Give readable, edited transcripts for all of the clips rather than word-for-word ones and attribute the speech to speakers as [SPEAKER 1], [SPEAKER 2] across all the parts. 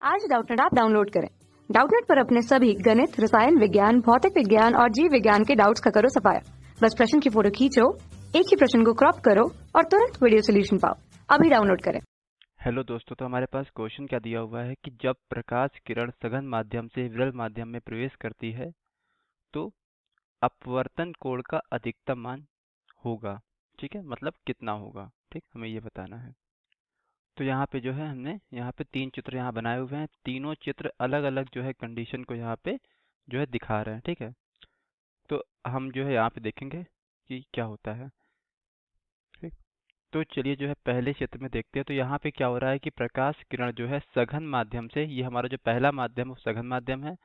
[SPEAKER 1] आज Doubtnut app download करें। Doubtnut पर अपने सभी गणित, रसायन विज्ञान, भौतिक विज्ञान और जीव विज्ञान के डाउट्स का करो सफाया। बस प्रश्न की फोटो खींचो, एक ही प्रश्न को क्रॉप करो और तुरंत वीडियो सोल्यूशन पाओ। अभी डाउनलोड करें।
[SPEAKER 2] हेलो दोस्तों, तो हमारे पास क्वेश्चन क्या दिया हुआ है कि जब प्रकाश किरण सघन माध्यम से विरल माध्यम में प्रवेश करती है तो अपवर्तन कोण का अधिकतम मान होगा। ठीक है, मतलब कितना होगा, ठीक, हमें ये बताना है। तो यहाँ पे जो है हमने यहाँ पे 3 चित्र यहाँ बनाए हुए हैं। तीनों चित्र अलग अलग जो है कंडीशन को यहाँ पे जो है दिखा रहे हैं। ठीक है, तो हम जो है यहाँ पे देखेंगे कि क्या होता है। ठीक, तो चलिए जो है पहले क्षेत्र में देखते हैं। तो यहाँ पे क्या हो रहा है कि प्रकाश किरण जो है सघन माध्यम से, ये हमारा जो पहला माध्यम है वो सघन माध्यम है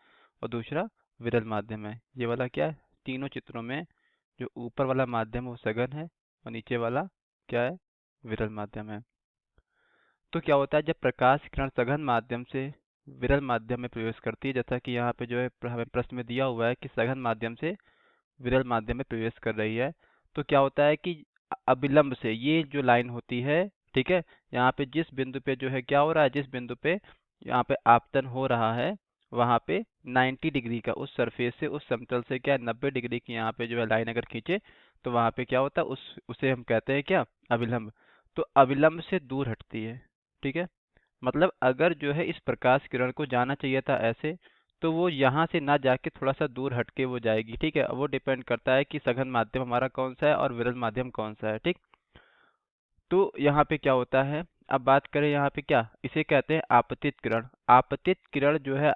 [SPEAKER 2] और दूसरा विरल माध्यम है। ये वाला क्या है, तीनों चित्रों में जो ऊपर वाला माध्यम है वो सघन है और नीचे वाला क्या है, विरल माध्यम है। तो क्या होता है जब प्रकाश किरण सघन माध्यम से विरल माध्यम में प्रवेश करती है, जैसा कि यहाँ पे जो है हमें प्रश्न में दिया हुआ है कि सघन माध्यम से विरल माध्यम में प्रवेश कर रही है, तो क्या होता है कि अविलंब से ये जो लाइन होती है, ठीक है, यहाँ पे जिस बिंदु पे जो है क्या हो रहा है, जिस बिंदु पे यहाँ पे आपतन हो रहा है वहाँ पे 90 डिग्री का उस सरफेस से, उस समतल से क्या 90 डिग्री की यहाँ पे जो है लाइन अगर खींचे तो वहाँ पे क्या होता है, उसे हम कहते हैं क्या, अविलंब। तो अविलंब से दूर हटती है। ठीक है, मतलब अगर जो है इस प्रकाश किरण को जाना चाहिए था ऐसे, तो वो यहाँ से ना जाके थोड़ा सा दूर हटके वो जाएगी। ठीक है, वो डिपेंड करता है कि सघन माध्यम हमारा कौन सा है और विरल माध्यम कौन सा है। ठीक, तो यहाँ पे क्या होता है, अब बात करें यहाँ पे क्या, इसे कहते हैं आपतित किरण। आपतित किरण जो है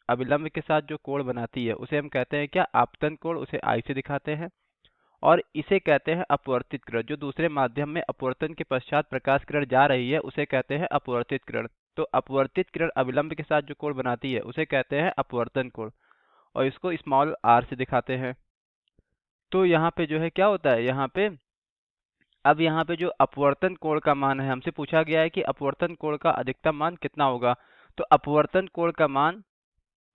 [SPEAKER 2] अविलंब के साथ जो कोण बनाती है उसे हम कहते हैं क्या, आपतन कोण, उसे आई से दिखाते हैं। और इसे कहते हैं अपवर्तित किरण। जो दूसरे माध्यम में अपवर्तन के पश्चात प्रकाश किरण जा रही है उसे कहते हैं अपवर्तित किरण। तो अपवर्तित किरण अविलंब के साथ जो कोण बनाती है उसे कहते हैं अपवर्तन कोण और इसको स्मॉल आर से दिखाते हैं। तो यहाँ पे जो है क्या होता है, यहाँ पे अब यहाँ पे जो अपवर्तन कोण का मान है, हमसे पूछा गया है कि अपवर्तन कोण का अधिकतम मान कितना होगा। तो अपवर्तन कोण का मान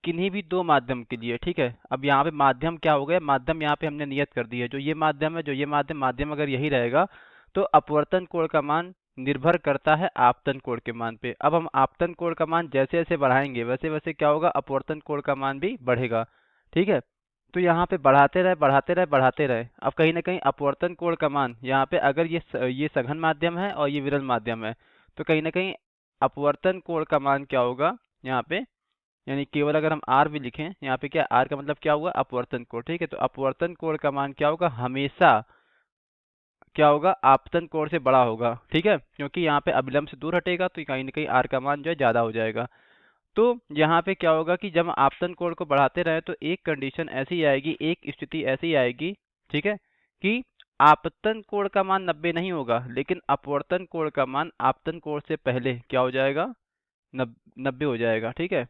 [SPEAKER 2] किन्हीं भी दो माध्यम के लिए, ठीक है, अब यहाँ पे माध्यम क्या हो गया, माध्यम यहाँ पे हमने नियत कर दी है, जो ये माध्यम है, जो ये माध्यम अगर यही रहेगा तो अपवर्तन कोण का मान निर्भर करता है आपतन कोण के मान पे। अब हम आपतन कोण का मान जैसे जैसे बढ़ाएंगे वैसे वैसे क्या होगा, अपवर्तन कोण का मान भी बढ़ेगा। ठीक है, तो यहाँ पे बढ़ाते रहे बढ़ाते रहे बढ़ाते रहे, अब कहीं ना कहीं अपवर्तन कोण का मान यहाँ पे, अगर ये सघन माध्यम है और ये विरल माध्यम है, तो कहीं ना कहीं अपवर्तन कोण का मान क्या होगा यहाँ पे, यानी केवल अगर हम आर भी लिखें यहाँ पे, क्या आर का मतलब क्या हुआ, अपवर्तन कोण। ठीक है, तो अपवर्तन कोण का मान क्या होगा, हमेशा क्या होगा, आपतन कोण से बड़ा होगा। ठीक है, क्योंकि यहाँ पे अविलंब से दूर हटेगा तो कहीं ना कहीं आर का मान जो है ज्यादा हो जाएगा। तो यहाँ पे क्या होगा कि जब आपतन कोण को बढ़ाते रहे तो एक कंडीशन ऐसी आएगी, एक स्थिति ऐसी आएगी, ठीक है, कि आपतन कोण का मान 90 नहीं होगा, लेकिन अपवर्तन कोण का मान आपतन कोण से पहले क्या हो जाएगा, 90 हो जाएगा। ठीक है,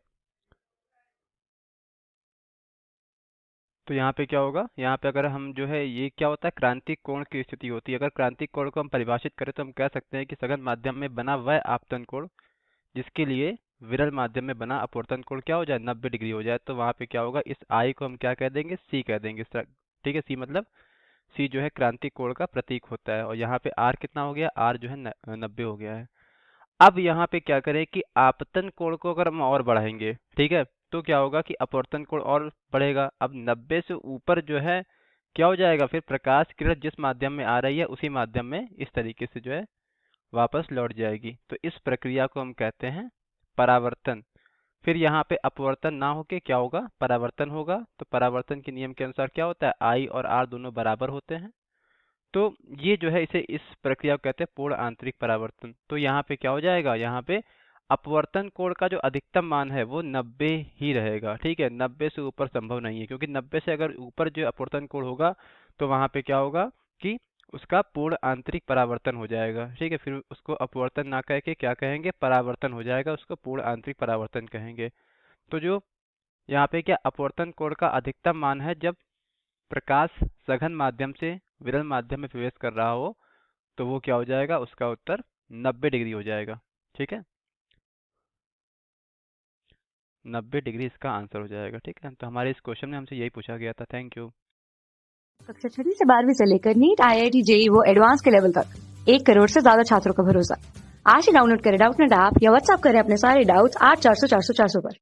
[SPEAKER 2] तो यहाँ पे क्या होगा, यहाँ पे अगर हम जो है, ये क्या होता है, क्रांतिक कोण की स्थिति होती है। अगर क्रांतिक कोण को हम परिभाषित करें तो हम कह सकते हैं कि सघन माध्यम में बना वह आपतन कोण जिसके लिए विरल माध्यम में बना अपवर्तन कोण क्या हो जाए, 90 डिग्री हो जाए, तो वहाँ पे क्या होगा, इस आई को हम क्या कह देंगे, सी कह देंगे। ठीक है, सी मतलब सी जो है क्रांतिक कोण का प्रतीक होता है। और यहाँ पे आर कितना हो गया, आर जो है 90 हो गया है। अब यहाँ पे क्या करें कि आपतन कोण को अगर हम और बढ़ाएंगे, ठीक है, तो क्या होगा कि अपवर्तन कोण और बढ़ेगा। अब 90 से ऊपर जो है क्या हो जाएगा, फिर प्रकाश किरण जिस माध्यम में आ रही है उसी माध्यम में इस तरीके से जो है वापस लौट जाएगी। तो इस प्रक्रिया को हम कहते हैं परावर्तन। फिर यहाँ पे अपवर्तन ना होके क्या होगा, परावर्तन होगा। तो परावर्तन के नियम के अनुसार क्या होता है, आई और आर दोनों बराबर होते हैं। तो ये जो है, इस प्रक्रिया को कहते हैं पूर्ण आंतरिक परावर्तन। तो यहाँ पे क्या हो जाएगा, यहाँ पे अपवर्तन कोण का जो अधिकतम मान है वो 90 ही रहेगा। ठीक है, 90 से ऊपर संभव नहीं है, क्योंकि 90 से अगर ऊपर जो अपवर्तन कोण होगा तो वहाँ पे क्या होगा कि उसका पूर्ण आंतरिक परावर्तन हो जाएगा। ठीक है, फिर उसको अपवर्तन ना कह के क्या कहेंगे, परावर्तन हो जाएगा, उसको पूर्ण आंतरिक परावर्तन कहेंगे। तो जो यहाँ पे क्या अपवर्तन कोण का अधिकतम मान है जब प्रकाश सघन माध्यम से विरल माध्यम में प्रवेश कर रहा हो, तो वो क्या हो जाएगा, उसका उत्तर 90 डिग्री हो जाएगा। ठीक है, 90 डिग्री इसका आंसर हो जाएगा। ठीक है, तो हमारे इस क्वेश्चन में हमसे यही पूछा गया था। Thank you.
[SPEAKER 1] कक्षा 6 से 12वीं से लेकर नीट, IIT, JEE वो एडवांस के लेवल तक 1 करोड़ से ज्यादा छात्रों का भरोसा। आज ही डाउनलोड करें डाउटनेट ऐप या व्हाट्सएप करें अपने सारे डाउट्स 8400 400 400 पर।